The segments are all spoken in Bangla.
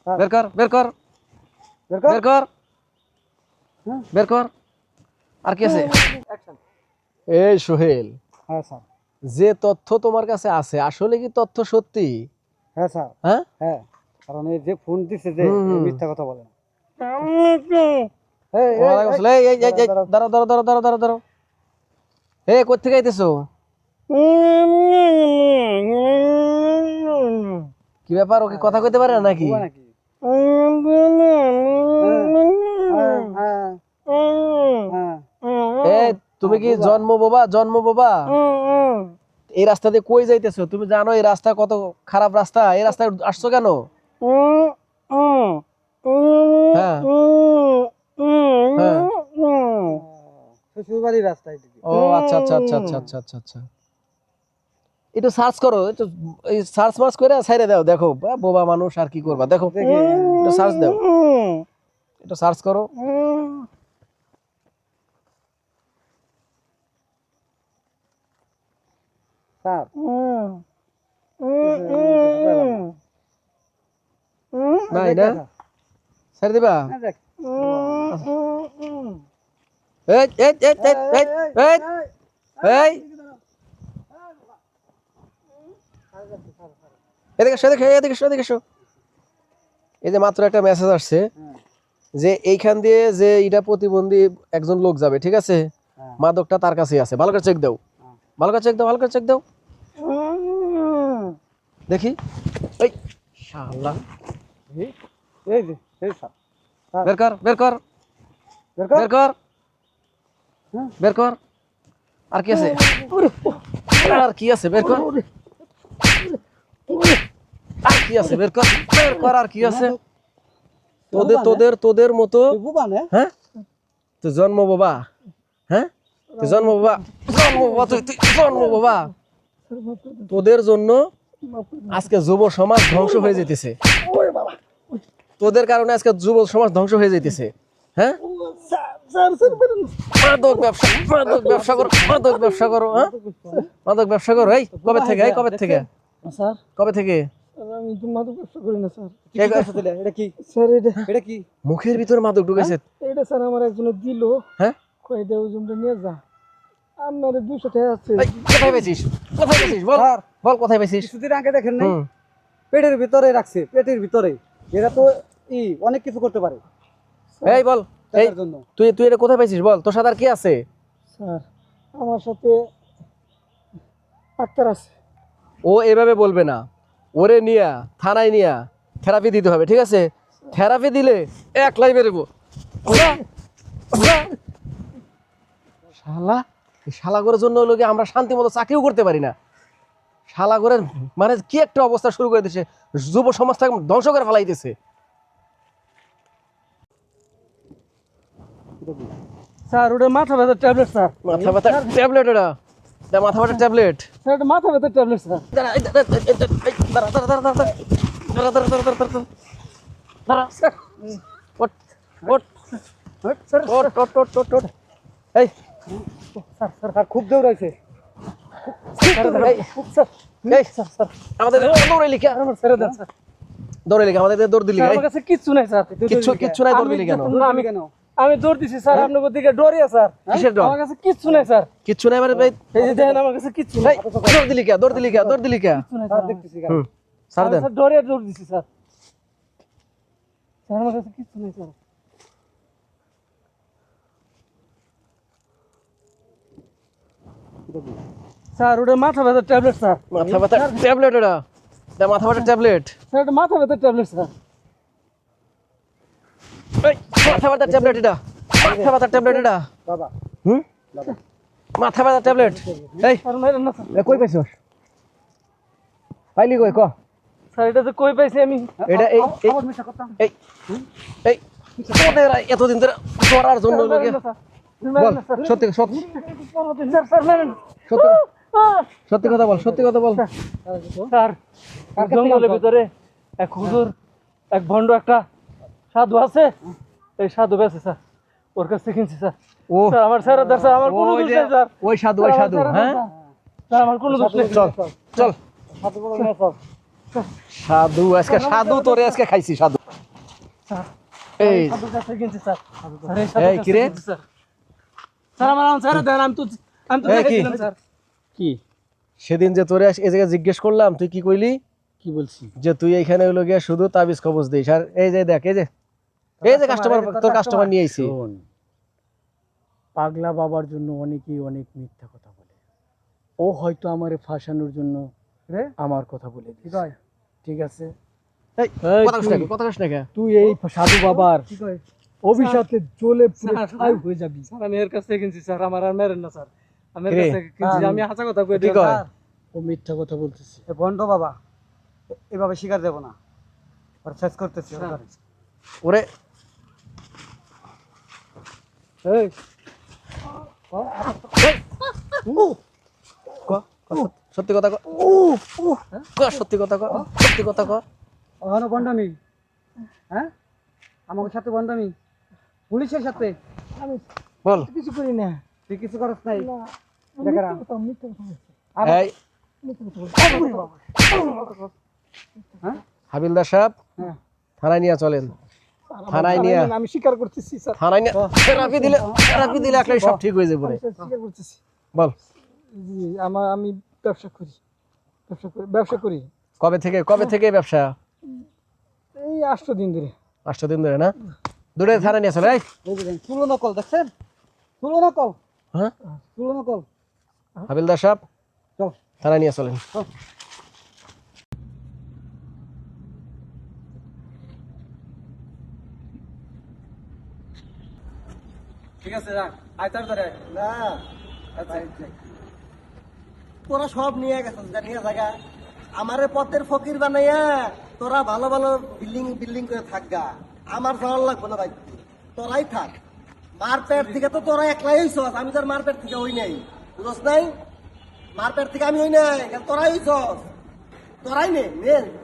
বের কর বের কর বের কর বের কর। আর কি আছে? এই সোহেল, হ্যাঁ স্যার। যে তথ্য তোমার কাছে আছে আসলে কি তথ্য সত্যি? হ্যাঁ স্যার। হ্যাঁ হ্যাঁ, কারণ এই যে ফোন দিছে যে মিথ্যা কথা বলে। দাঁড়াও দাঁড়াও দাঁড়াও দাঁড়াও দাঁড়াও দাঁড়াও। কোথেকে আইতেছো? কি ব্যাপার, ওকে কথা কইতে পারে না নাকি? তুমি কি জন্ম বোবা? জন্ম বোবা? এই রাস্তা দিয়ে কই যাইতেছো? তুমি জানো এই রাস্তা কত খারাপ রাস্তা? এই রাস্তায় আসছো কেন? হ্যাঁ হ্যাঁ। শ্বশুরবাড়ির রাস্তা এদিকে। ও আচ্ছা আচ্ছা আচ্ছা আচ্ছা আচ্ছা আচ্ছা আচ্ছা। একটু সার্চ করো, একটু এই সার্চ মার্চ করে ছাইড়ে দাও, দেখো বোবা মানুষ আর কি করবা, দেখো একটু সার্চ দাও, একটু সার্চ করো। স্যার নাই না, ছাইড়ে দিবা? এই এই এই এই এই এই এদিকে এসো, এদিকে এদিকে এসো, এদিকে এসো। এই যে মাত্র একটা মেসেজ আসছে যে এইখান দিয়ে যে এটা প্রতিবন্ধী একজন লোক যাবে, ঠিক আছে? মাদকটা তার কাছেই আছে, ভালো করে চেক দাও, ভালো করে চেক দাও, ভালো করে চেক দাও দেখি। এই শালা, এই যে এই স্যার বের কর বের কর বের কর বের কর। আর কি আছে? আর কি আছে? বের কর। আর কি আছে? বের কর বের কর। আর কি আছে? তোদের তোদের তোদের মতো, হ্যাঁ তুই জন্ম বাবা, হ্যাঁ তুই জন্ম বাবা, জন্ম বাবা, তুই তুই জন্ম বাবা। তোদের জন্য আজকে যুব সমাজ ধ্বংস হয়ে যেতেছে, তোদের কারণে আজকে যুব সমাজ ধ্বংস হয়ে যেতেছে। হ্যাঁ মাদক ব্যবসা, মাদক ব্যবসা করো, মাদক ব্যবসা করো, হ্যাঁ মাদক ব্যবসা করো। এই কবে থেকে? এই কবে থেকে? স্যার কবে থেকে? আমি তো মাদক ব্যবসা করি না স্যার। এটা কি স্যার? এটা কি মুখের ভিতর মাদক ঢুকেছে? এটা স্যার আমার একজনে দিল। হ্যাঁ কয়টা ওজনটা নিয়ে যা, আপনার 200 টাকা আছে। কোথায় পেয়েছিস? কোথায় পেয়েছিস? বল বল, কোথায় পেয়েছিস? কিছুদিন আগে দেখেন নাই, পেটের ভিতরে রাখছে, পেটের ভিতরে। এরা তো অনেক কিছু করতে পারে। এই বল, এই তুই তুই এটা কোথায় পেয়েছিস বল? তোর সাথে আর কি আছে? স্যার আমার সাথে ডাক্তার আছে। ও এভাবে বলবে না, ওরে নিয়া থানায় নিয়া থেরাপি দিতে হবে, ঠিক আছে? থেরাপি দিলে একলাই বেরোবো। শালা, এই শালাগরের জন্য হলো কি আমরা শান্তি মতো চাকরিও করতে পারি না। শালাগরের মানে কি একটা অবস্থা শুরু করে দিচ্ছে, যুব সমাজটাকে ধ্বংস করে ফেলাইতেছে। স্যার ওটা মাথা ব্যথার ট্যাবলেট স্যার। মাথা ব্যথার ট্যাবলেট? এটা মাথা ব্যথার ট্যাবলেট? স্যার এটা মাথা ব্যথার ট্যাবলেট স্যার। এই স্যার স্যার খুব দৌড়াইছে। আমাদের দৌড়ে লিখা, ছেড়ে দেন স্যার। দৌড়ে লিখা, আমাদের দৌড় দিলি? আমার কাছে কিচ্ছু নাই স্যার। কিচ্ছু কিচ্ছু নাই, দৌড় দিলি কেন? আমি দৌড় দিছি স্যার, আপনার দিকে ডরিয়া স্যার। কিসের ডর? আমার কাছে কিচ্ছু নাই স্যার। কিচ্ছু নাই মানে? এই যে দেখেন আমার কাছে কিচ্ছু নাই। দৌড় দিলি কে? দৌড় দিলি কে? দৌড় দিলি কে? স্যার দেখতেছি স্যার দেন। স্যার ডরিয়া দৌড় দিছি স্যার। স্যার আমার কাছে কিচ্ছু নাই স্যার। স্যার ওটা মাথা ব্যথার ট্যাবলেট স্যার। মাথা ব্যথার ট্যাবলেট? এটা মাথা ব্যথার ট্যাবলেট? স্যার এটা মাথা ব্যথার ট্যাবলেট স্যার। এই মাথা ব্যথার ট্যাবলেট এটা? মাথা ব্যথার ট্যাবলেট এটা? বাবা বাবা মাথা ব্যথার ট্যাবলেট? এই স্যার মেরেন না স্যার। কই পাইছস? পাইলি কই ক? স্যার এটা তো কই পাইছি আমি। এটা এই এই এই তোদের এতদিন ধরে ধরার জন্য লোকে বল, সত্যি সত্যি সত্যি কথা বল, সত্যি কথা বল। স্যার জঙ্গলের ভিতরে এক হুজুর, এক ভণ্ড একটা সাধু আছে, এই সাধু বেঁচে স্যার, ওর কাছ থেকে কিনছি স্যার। ও স্যার আমার স্যার স্যার আমার কোনো দোষ নেই স্যার। ওই সাধু, ওই সাধু, হ্যাঁ স্যার আমার কোনো দোষ নেই। চল চল সাধু, আজকে সাধু তোরে আজকে খাইছি সাধু। স্যার এই সাধুর কাছ থেকে কিনছি স্যার স্যার এই এই, সাধুর কাছ কিরে? থেকে কিনছি, স্যার স্যার আমার স্যার দেন আমি তো এই, দেখাই কি? দিলাম স্যার। কি সেদিন যে তোরে এই জায়গায় জিজ্ঞেস করলাম তুই কি কইলি কি বলছি যে তুই এইখানে হইলো গিয়া শুধু তাবিজ কবজ দিস আর এই যে দেখ এই যে কাস্টমার তোর কাস্টমার নিয়ে আইছি শোন পাগলা বাবার জন্য অনেকেই অনেক মিথ্যা কথা বলে ও হয়তো আমারে ফাঁসানোর জন্য আমার কথা বলে দিয়েছে ঠিক আছে এই এই, কথা কইস না, তুই- কথা কইস না কে? তুই এই সাধু বাবার কি কয় অভিশাপে জ্বলে পুড়ে স্যার, ছাই হয়ে যাবি স্যার আমি এর কাছ থেকে কিনছি স্যার আমার আর মেরেন না স্যার আমি এর কিরে? কাছ থেকে কিনছি হ্যাঁ, আমি হাসা কথা কই কি দিই কয়? স্যার ও মিথ্যা কথা বলতেছে বন্ধ বাবা এভাবে শিকার দেব না আর শেষ করতেছি স্যার। ওরে এই সত্যি কথা ক সত্যি কথা ক সত্যি কথা ক ওখানে বন্ডামি হ্যাঁ আমার সাথে বন্ডামি পুলিশের সাথে বল কিছু করি না তুই কিছু করস নাই দেখারা এই হ্যাঁ হাবিলদার সাহেব হ্যাঁ। থানায় নিয়ে চলেন থানায় নিয়ে আমি স্বীকার করতেছি স্যার থানায় নিয়ে থেরাপি দিলে একলাই সব ঠিক হয়ে যাবে রে। স্বীকার করতেছি বল জি আমি ব্যবসা করি কবে থেকে ব্যবসা এই 8 দিন ধরে 8 দিন ধরে না দূরে থানায় নিয়ে চলে এই এই যে তুলো নকল দেখছেন তুলো নকল হ্যাঁ তুলো নকল হাবিলদার সাহেব চল থানায় নিয়ে চলেন ঠিক আছে রাখ আইতার ধরে না আচ্ছা তোরা সব নিয়ে গেছিস নিয়ে জায়গা আমারে পথের ফকির বানাইয়া তোরা ভালো ভালো বিল্ডিং করে থাকগা আমার যাওয়ার লাগবে না ভাই তোরাই থাক মারপেট থেকে তো তোরা একলাই হইছস আমি তোর মারপেট থেকে হই নাই বুঝছ নাই মারপেট থেকে আমি হই নাই তোরাই হইছস তোরাই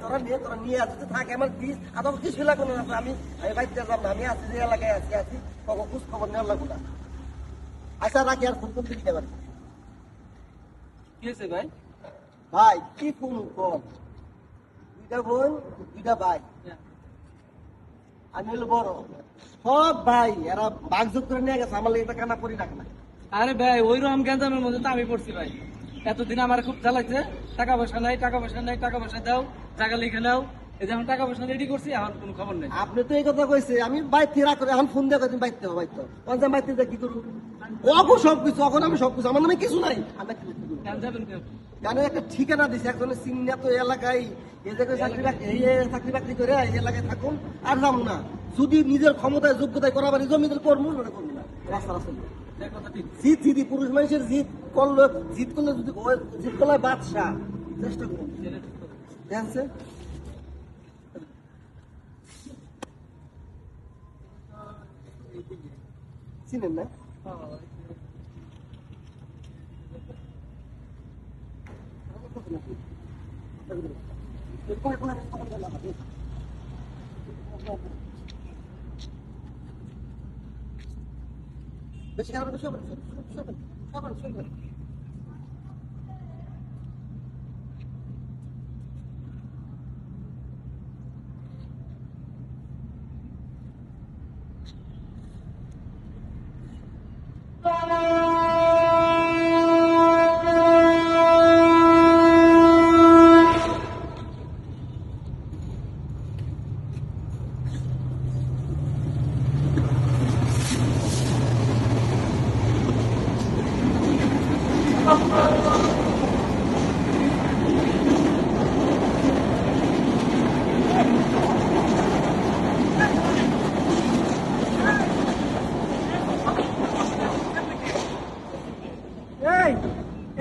তোরা নিয়ে আসতে থাকে আমার কি আদৌ কিছু লাগবে না আমি বাইতে যাব না আমি আছি যে এলাকায় আছি খবর খোঁজ খবর নেওয়ার লাগবে না আচ্ছা রাখি আর ফোন করতে দিতে পারি কি হয়েছে ভাই ভাই কি ফোন কর দুইটা বোন দুইটা ভাই আমি হলো বড় সব ভাই এরা বাগযোগ করে নিয়ে গেছে আমার এটা কানা পরি রাখ না আরে ভাই ওইরকম গ্যাঞ্জামের মধ্যে তো আমি পড়ছি ভাই এতদিন আমার খুব জ্বালাইছে টাকা পয়সা নাই টাকা পয়সা দাও জায়গা লিখে নাও এই যে আমি টাকা পয়সা রেডি করছি আমার কোনো খবর নেই আপনি তো এই কথা কইছে আমি বাইতে রাখ করে এখন ফোন দিয়ে কইছেন বাইতে হবে বাইতে পঞ্চায়েত বাইতে কি করুন অগো সব কিছু এখন আমি সব কিছু আমার নামে কিছু নাই আমি কি করব? কেন যাবেন কেন জানেন একটা ঠিকানা দিছে একজনের সিনিয়র তো এলাকায় এই জায়গায় চাকরি বাকরি করে এই এলাকায় থাকুন আর যাবো না যদি নিজের ক্ষমতায় যোগ্যতায় করা পারি জমিদের করবো না করবো না রাস্তা রাস্তা এই কথা ঠিক জিত পুরুষ মানুষের জিত করলে যদি জিত করলে বাদশাহ চেষ্টা করুন দেখছে চিনেন না বেশি খারাপ বেশি হবে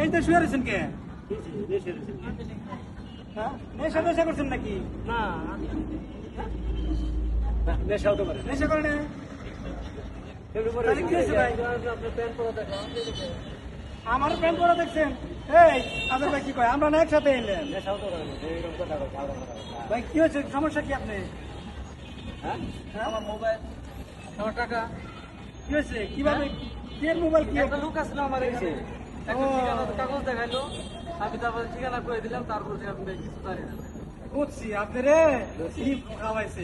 এই তো শুয়ে রয়েছেন কে নেশা নেশা করছেন নাকি না নেশা হতে পারে নেশা করে না তাহলে কি হয়েছে ভাই আমার প্যান্ট পরা দেখছেন এই আজাদ ভাই কি কয় আমরা না একসাথে এলেন নেশা হতে পারে ভাই কি হয়েছে সমস্যা কি আপনি আমার মোবাইল আমার টাকা কি হয়েছে কিভাবে কি মোবাইল কি একটা লোক আসলো আমার কাছে একটা ঠিকানা কাগজ দেখাইলো আমি তারপরে ঠিকানা করে দিলাম তারপর থেকে আপনি কিছু জানি না বুঝছি আপনারে কি খাওয়াইছে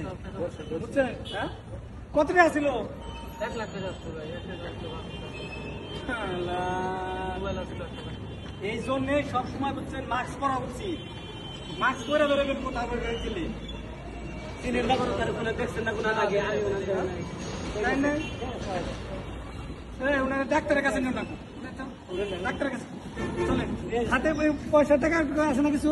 বুঝছেন হ্যাঁ কত টাকা ছিল 1 লাখ টাকা আছে ভাই 1 লাখ টাকা এই জন্য সবসময় বুঝছেন মাস্ক পরা উচিত মাস্ক পরে বেরোবেন কোথাও বেরোয়েছিলি চিনেন না কোনো তার কোনো দেখছেন না কোনো আগে তাই না ওনারা ডাক্তারের কাছে নিও না ডাক্তারের কাছে চলেন হাতে পয়সা টাকা আছে না কিছু